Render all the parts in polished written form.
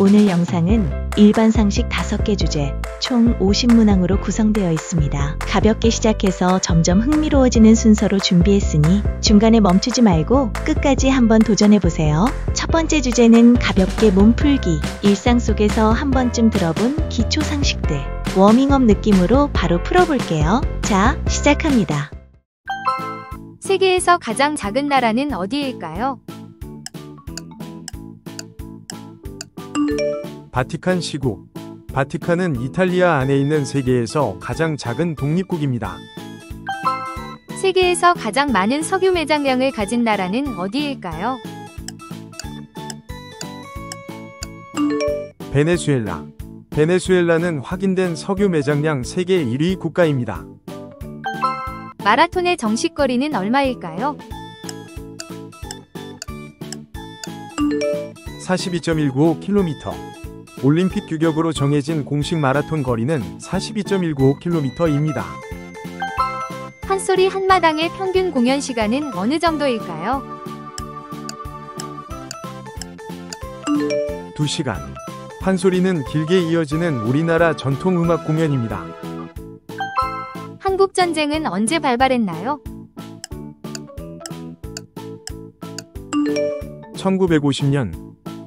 오늘 영상은 일반 상식 5개 주제, 총 50문항으로 구성되어 있습니다. 가볍게 시작해서 점점 흥미로워지는 순서로 준비했으니 중간에 멈추지 말고 끝까지 한번 도전해보세요. 첫 번째 주제는 가볍게 몸풀기, 일상 속에서 한 번쯤 들어본 기초 상식들, 워밍업 느낌으로 바로 풀어볼게요. 자, 시작합니다. 세계에서 가장 작은 나라는 어디일까요? 바티칸 시국. 바티칸은 이탈리아 안에 있는 세계에서 가장 작은 독립국입니다. 세계에서 가장 많은 석유 매장량을 가진 나라는 어디일까요? 베네수엘라. 베네수엘라는 확인된 석유 매장량 세계 1위 국가입니다. 마라톤의 정식 거리는 얼마일까요? 42.195km. 올림픽 규격으로 정해진 공식 마라톤 거리는 42.195km입니다. 한 소리 한마당의 평균 공연 시간은 어느 정도일까요? 2시간. 판소리는 길게 이어지는 우리나라 전통 음악 공연입니다. 한국 전쟁은 언제 발발했나요?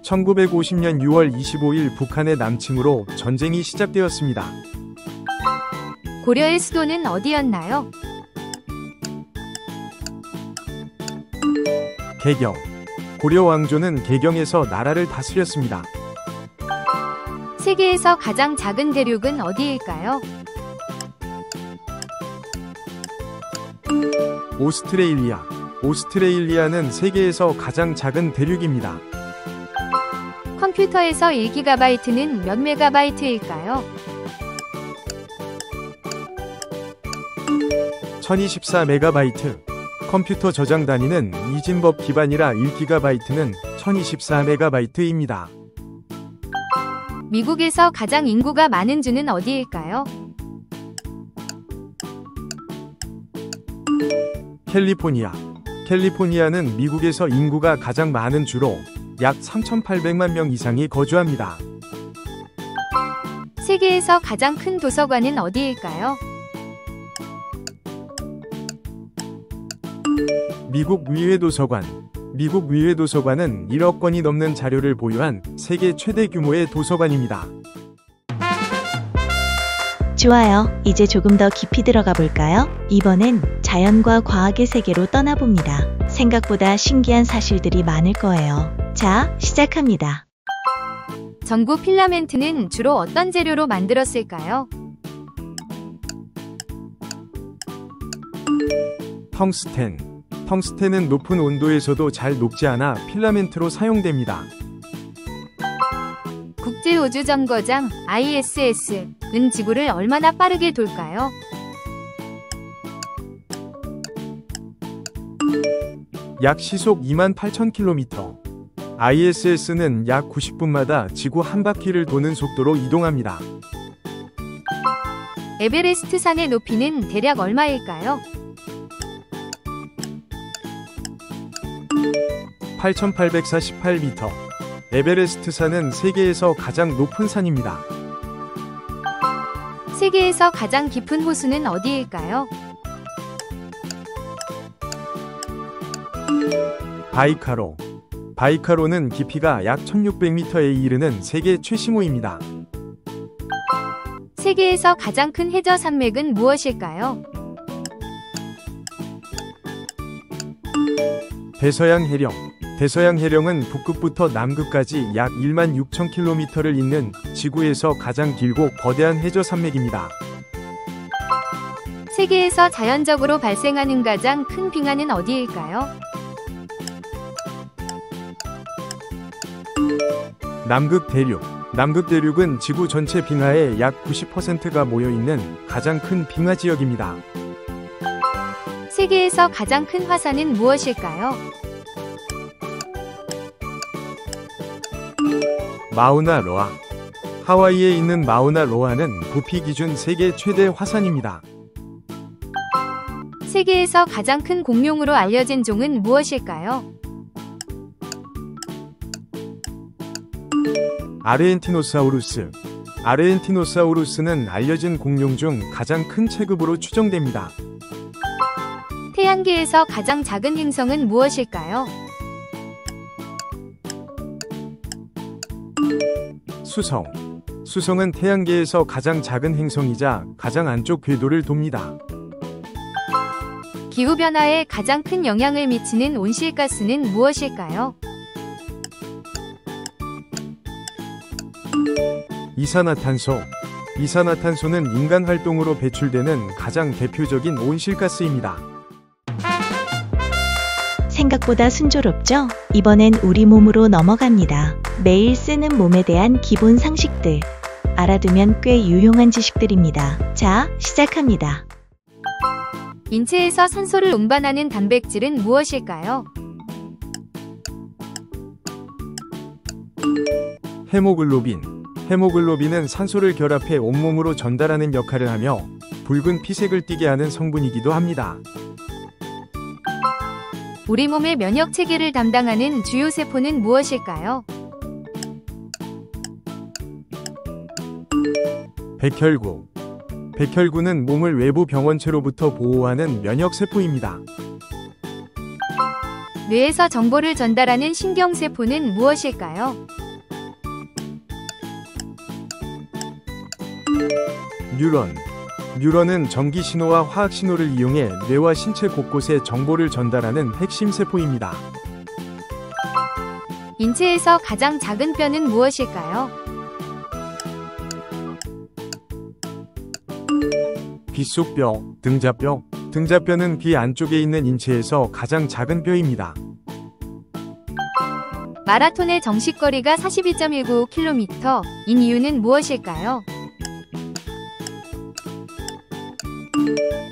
1950년 6월 25일 북한의 남침으로 전쟁이 시작되었습니다. 고려의 수도는 어디였나요? 개경. 고려 왕조는 개경에서 나라를 다스렸습니다. 세계에서 가장 작은 대륙은 어디일까요? 오스트레일리아. 오스트레일리아는 세계에서 가장 작은 대륙입니다. 컴퓨터에서 1GB는 몇 메가바이트일까요? 1024MB. 컴퓨터 저장 단위는 이진법 기반이라 1GB는 1024MB입니다. 미국에서 가장 인구가 많은 주는 어디일까요? 캘리포니아. 캘리포니아는 미국에서 인구가 가장 많은 주로 약 3,800만 명 이상이 거주합니다. 세계에서 가장 큰 도서관은 어디일까요? 미국 의회도서관. 미국 의회도서관은 1억 권이 넘는 자료를 보유한 세계 최대 규모의 도서관입니다. 좋아요. 이제 조금 더 깊이 들어가 볼까요? 이번엔 자연과 과학의 세계로 떠나봅니다. 생각보다 신기한 사실들이 많을 거예요. 자, 시작합니다. 전구 필라멘트는 주로 어떤 재료로 만들었을까요? 텅스텐. 텅스텐은 높은 온도에서도 잘 녹지 않아 필라멘트로 사용됩니다. 국제우주정거장 ISS는 지구를 얼마나 빠르게 돌까요? 약 시속 28,000km. ISS는 약 90분마다 지구 한 바퀴를 도는 속도로 이동합니다. 에베레스트 산의 높이는 대략 얼마일까요? 8,848m. 에베레스트 산은 세계에서 가장 높은 산입니다. 세계에서 가장 깊은 호수는 어디일까요? 바이카로. 바이카로는 깊이가 약 1600m에 이르는 세계 최심호입니다. 세계에서 가장 큰 해저 산맥은 무엇일까요? 대서양 해령. 대서양 해령은 북극부터 남극까지 약 16,000km를 잇는 지구에서 가장 길고 거대한 해저 산맥입니다. 세계에서 자연적으로 발생하는 가장 큰 빙하는 어디일까요? 남극 대륙. 남극 대륙은 지구 전체 빙하의 약 90%가 모여있는 가장 큰 빙하 지역입니다. 세계에서 가장 큰 화산은 무엇일까요? 마우나로아. 하와이에 있는 마우나로아는 부피 기준 세계 최대 화산입니다. 세계에서 가장 큰 공룡으로 알려진 종은 무엇일까요? 아르헨티노사우루스. 아르헨티노사우루스는 알려진 공룡 중 가장 큰 체급으로 추정됩니다. 태양계에서 가장 작은 행성은 무엇일까요? 수성. 수성은 태양계에서 가장 작은 행성이자 가장 안쪽 궤도를 돕니다. 기후변화에 가장 큰 영향을 미치는 온실가스는 무엇일까요? 이산화탄소. 이산화탄소는 인간 활동으로 배출되는 가장 대표적인 온실가스입니다. 생각보다 순조롭죠? 이번엔 우리 몸으로 넘어갑니다. 매일 쓰는 몸에 대한 기본 상식들. 알아두면 꽤 유용한 지식들입니다. 자, 시작합니다. 인체에서 산소를 운반하는 단백질은 무엇일까요? 헤모글로빈. 헤모글로빈은 산소를 결합해 온몸으로 전달하는 역할을 하며 붉은 피색을 띠게 하는 성분이기도 합니다. 우리 몸의 면역 체계를 담당하는 주요 세포는 무엇일까요? 백혈구. 백혈구는 몸을 외부 병원체로부터 보호하는 면역세포입니다. 뇌에서 정보를 전달하는 신경세포는 무엇일까요? 뉴런. 뉴런은 전기신호와 화학신호를 이용해 뇌와 신체 곳곳에 정보를 전달하는 핵심 세포입니다. 인체에서 가장 작은 뼈는 무엇일까요? 빗속뼈, 등자뼈. 등자뼈는 귀 안쪽에 있는 인체에서 가장 작은 뼈입니다. 마라톤의 정식 거리가 42.195km인 이유는 무엇일까요?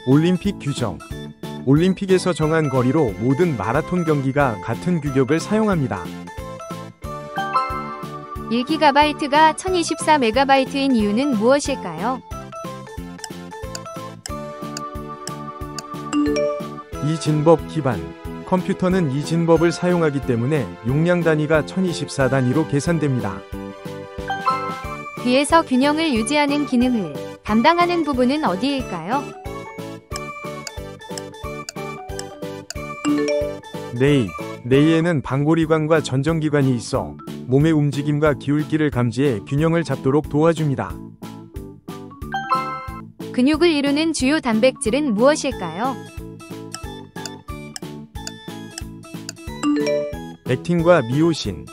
올림픽 규정. 올림픽에서 정한 거리로 모든 마라톤 경기가 같은 규격을 사용합니다. 1GB가 1024MB인 이유는 무엇일까요? 이진법 기반. 컴퓨터는 이진법을 사용하기 때문에 용량 단위가 1024단위로 계산됩니다. 귀에서 균형을 유지하는 기능을 담당하는 부분은 어디일까요? 뇌. 뇌에는 방골이관과 전정기관이 있어 몸의 움직임과 기울기를 감지해 균형을 잡도록 도와줍니다. 근육을 이루는 주요 단백질은 무엇일까요? 액틴과 미오신.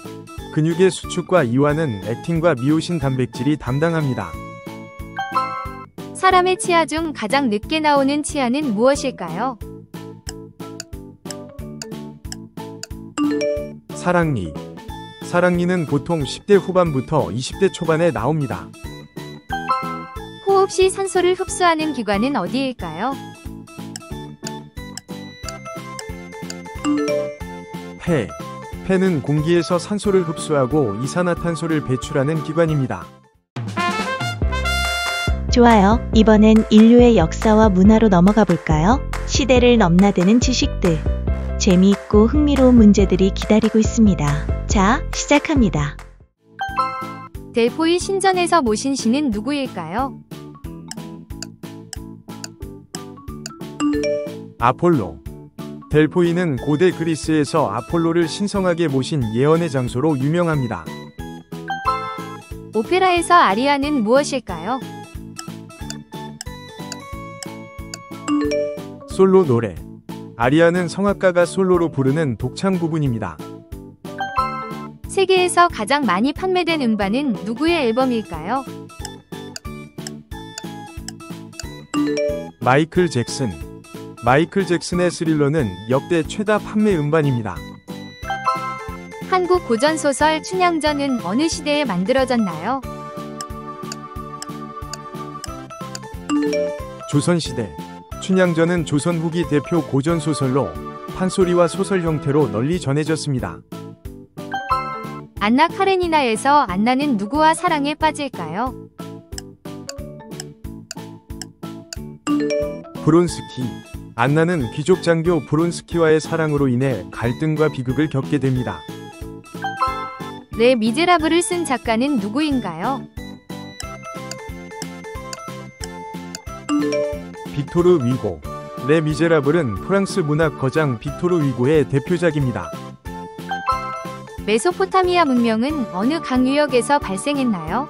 근육의 수축과 이완은 액틴과 미오신 단백질이 담당합니다. 사람의 치아 중 가장 늦게 나오는 치아는 무엇일까요? 사랑니. 사랑니는 보통 10대 후반부터 20대 초반에 나옵니다. 호흡 시 산소를 흡수하는 기관은 어디일까요? 폐. 폐는 공기에서 산소를 흡수하고 이산화탄소를 배출하는 기관입니다. 좋아요. 이번엔 인류의 역사와 문화로 넘어가 볼까요? 시대를 넘나드는 지식들. 재미있고 흥미로운 문제들이 기다리고 있습니다. 자, 시작합니다. 델포이 신전에서 모신 신은 누구일까요? 아폴로. 델포이는 고대 그리스에서 아폴로를 신성하게 모신 예언의 장소로 유명합니다. 오페라에서 아리아는 무엇일까요? 솔로 노래. 아리아는 성악가가 솔로로 부르는 독창 부분입니다. 세계에서 가장 많이 판매된 음반은 누구의 앨범일까요? 마이클 잭슨. 마이클 잭슨의 스릴러는 역대 최다 판매 음반입니다. 한국 고전소설 춘향전은 어느 시대에 만들어졌나요? 조선시대. 춘향전은 조선 후기 대표 고전소설로 판소리와 소설 형태로 널리 전해졌습니다. 안나 카레니나에서 안나는 누구와 사랑에 빠질까요? 브론스키. 안나는 귀족 장교 브론스키와의 사랑으로 인해 갈등과 비극을 겪게 됩니다. 레 미제라블을 쓴 작가는 누구인가요? 빅토르 위고. 레 미제라블은 프랑스 문학 거장 빅토르 위고의 대표작입니다. 메소포타미아 문명은 어느 강 유역에서 발생했나요?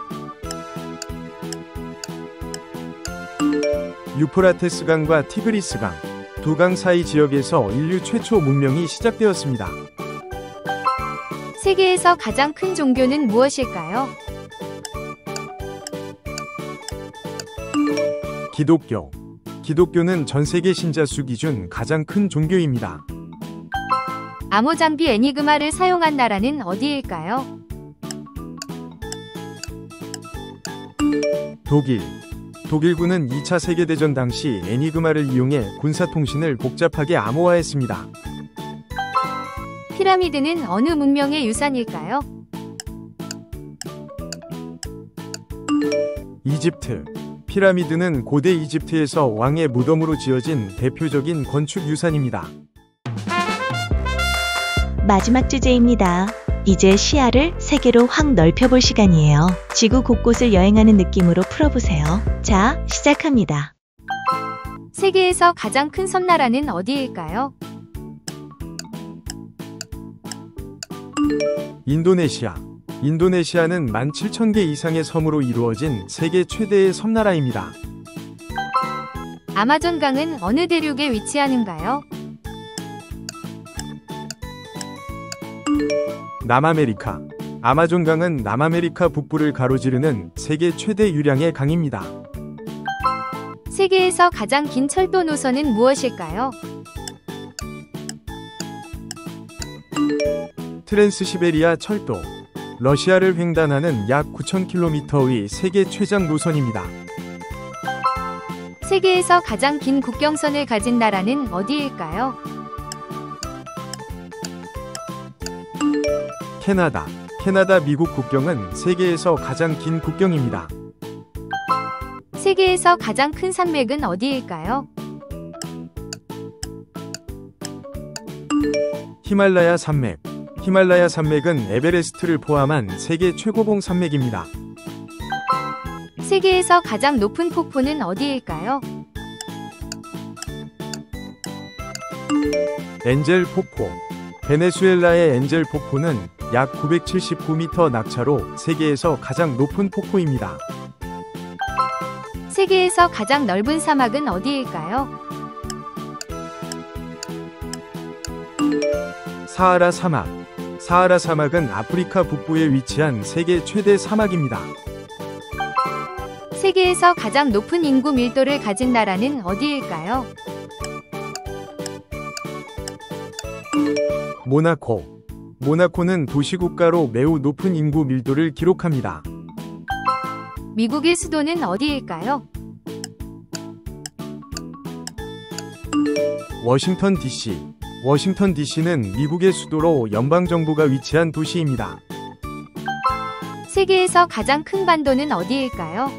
유프라테스 강과 티그리스 강, 두 강 사이 지역에서 인류 최초 문명이 시작되었습니다. 세계에서 가장 큰 종교는 무엇일까요? 기독교. 기독교는 전 세계 신자 수 기준 가장 큰 종교입니다. 암호장비 애니그마를 사용한 나라는 어디일까요? 독일. 독일군은 2차 세계대전 당시 애니그마를 이용해 군사통신을 복잡하게 암호화했습니다. 피라미드는 어느 문명의 유산일까요? 이집트. 피라미드는 고대 이집트에서 왕의 무덤으로 지어진 대표적인 건축 유산입니다. 마지막 주제입니다. 이제 시야를 세계로 확 넓혀볼 시간이에요. 지구 곳곳을 여행하는 느낌으로 풀어보세요. 자, 시작합니다. 세계에서 가장 큰 섬나라는 어디일까요? 인도네시아. 인도네시아는 17,000개 이상의 섬으로 이루어진 세계 최대의 섬나라입니다. 아마존강은 어느 대륙에 위치하는가요? 남아메리카. 아마존강은 남아메리카 북부를 가로지르는 세계 최대 유량의 강입니다. 세계에서 가장 긴 철도 노선은 무엇일까요? 트랜스시베리아 철도. 러시아를 횡단하는 약 9,000km의 세계 최장 노선입니다. 세계에서 가장 긴 국경선을 가진 나라는 어디일까요? 캐나다. 캐나다 미국 국경은 세계에서 가장 긴 국경입니다. 세계에서 가장 큰 산맥은 어디일까요? 히말라야 산맥. 히말라야 산맥은 에베레스트를 포함한 세계 최고봉 산맥입니다. 세계에서 가장 높은 폭포는 어디일까요? 엔젤 폭포. 베네수엘라의 엔젤 폭포는 약 979m 낙차로 세계에서 가장 높은 폭포입니다. 세계에서 가장 넓은 사막은 어디일까요? 사하라 사막. 사하라 사막은 아프리카 북부에 위치한 세계 최대 사막입니다. 세계에서 가장 높은 인구 밀도를 가진 나라는 어디일까요? 모나코. 모나코는 도시국가로 매우 높은 인구 밀도를 기록합니다. 미국의 수도는 어디일까요? 워싱턴 DC. 워싱턴 DC는 미국의 수도로 연방정부가 위치한 도시입니다. 세계에서 가장 큰 반도는 어디일까요?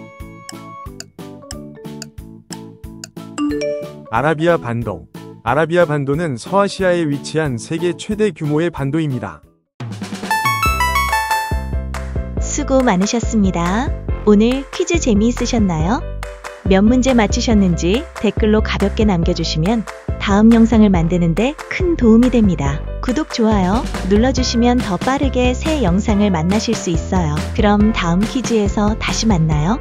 아라비아 반도. 아라비아 반도는 서아시아에 위치한 세계 최대 규모의 반도입니다. 수고 많으셨습니다. 오늘 퀴즈 재미있으셨나요? 몇 문제 맞히셨는지 댓글로 가볍게 남겨주시면 다음 영상을 만드는데 큰 도움이 됩니다. 구독, 좋아요 눌러주시면 더 빠르게 새 영상을 만나실 수 있어요. 그럼 다음 퀴즈에서 다시 만나요.